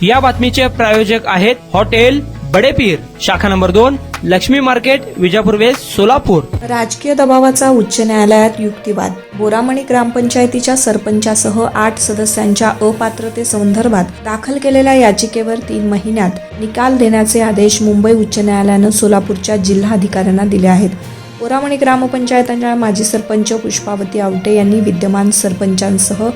या बातमीचे प्रायोजक आहेत हॉटेल बडेपीर, शाखा number 2, Laxmi market, Vijapur west, Solapur. राजकीय दबावाचा उच्च न्यायालयात युक्तिवाद। बोरामणी ग्रामपंचायतीच्या सरपंचासह 8 सदस्यांच्या अपात्रतेसंदर्भात दाखल केलेल्या याचिकेवर 3 महिन्यात निकाल देण्याचे आदेश मुंबई उच्च न्यायालयानं सोलापूरच्या जिल्हाधिकाऱ्यांना दिले आहेत। बोरामणी ग्रामपंचायतीच्या माजी सरपंच पुष्पावती आवटे यांनी विद्यमान सरपंचांसह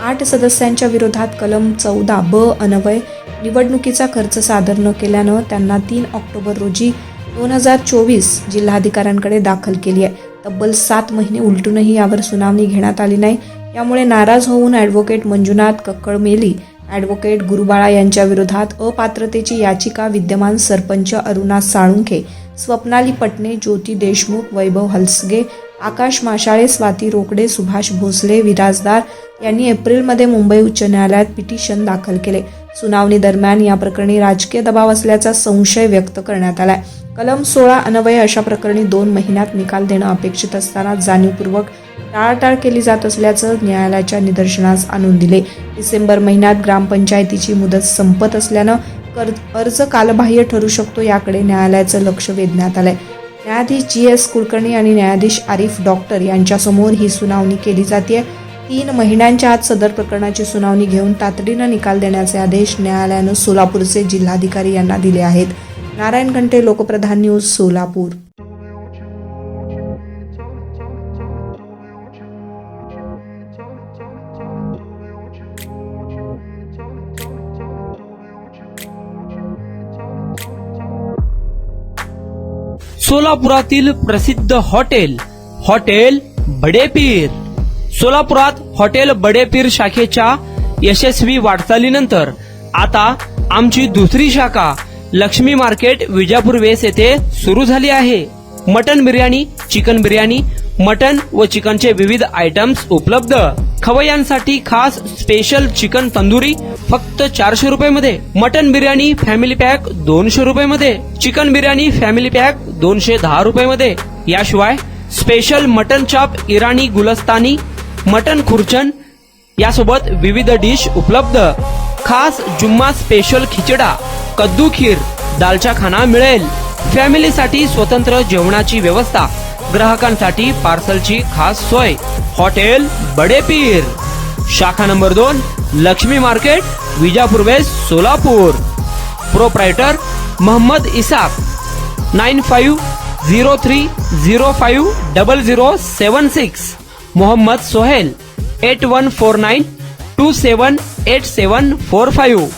8 सदस्यांच्या विरोधात कलम 14(ब) अन्वये निवडणुकीचा खर्च सादर न केल्यानं त्यांना 3 ऑक्टोबर रोजी 2024 जिल्हाधिकाऱ्यांकडे दाखल केली आहे। तब्बल 7 महिने उलटूनही यावर सुनावणी घेण्यात आली नाही। यामुळे नाराज होऊन ॲडव्होकेट मंजुनाथ कक्कळमेली, ॲडव्होकेट गुरुबाळा यांच्या विरोधात अपात्रतेची याचिका विद्यमान सरपंच अरुणा साळुंखे, स्वप्नाली पटणे, ज्योती देशमुख, वैभव हलसगे, आकाश माशाळे, स्वाती रोकडे, सुभाष भोसले, विराजदार यांनी एप्रिलमध्ये मुंबई उच्च न्यायालयात पिटिशन दाखल केले। सुनावणी दरम्यान या प्रकरणी राजकीय दबाव असल्याचा संशय व्यक्त करण्यात आलाय। कलम 16 अन्वये अशा प्रकरणी 2 महिन्यात निकाल देणं अपेक्षित असताना जाणीवपूर्वक टाळाटाळ केली जात असल्याचं न्यायालयाच्या निदर्शनास आणून दिले। डिसेंबर महिन्यात ग्रामपंचायतीची मुदत संपत असल्यानं अर्ज कालबाह्य ठरू शकतो, याकडे न्यायालयाचं लक्ष वेधण्यात आलंय। न्यायाधीश GS कुलकर्णी आणि न्यायाधीश आरिफ डॉक्टर यांच्यासमोर ही सुनावणी केली जाते। 3 महिन्यांच्या आत सदर प्रकरणाची सुनावणी घेऊन तातडीनं निकाल देण्याचे आदेश न्यायालयानं सोलापूरचे जिल्हाधिकारी यांना दिले आहेत। नारायण घंटे, लोकप्रधान न्यूज, सोलापूर। सोलापुरातील प्रसिद्ध हॉटेल बडेपीर। सोलापुरात हॉटेल बडेपीर शाखेच्या यशस्वी वाटचालीनंतर आता आमची दुसरी शाखा लक्ष्मी मार्केट, विजापूर वेस्ट येथे सुरू झाली आहे। Mutton biryani, chicken biryani, mutton व चिकनचे विविध आयटम्स उपलब्ध। खवय्यांसाठी खास स्पेशल चिकन तंदुरी फक्त 400 रुपये मध्ये, मटन बिर्याणी फॅमिली पॅक 200 रुपये मध्ये, चिकन बिर्याणी फॅमिली पॅक 210 रुपये मध्ये। याशिवाय स्पेशल मटन चाप, इराणी गुलस्तानी, मटन खुर्चन यासोबत विविध डिश उपलब्ध। खास जुम्मा स्पेशल खिचडा, कद्दू खीर, दालचा खाना मिळेल। फॅमिलीसाठी स्वतंत्र जेवणाची व्यवस्था, ग्राहकांसाठी पार्सलची खास सोय। हॉटेल बडेपीर, शाखा number 2, Laxmi market, Vijapur west, Solapur. Proprietor Mohammad Isaq, 9503050076। Mohammad Sohail, 8149278745।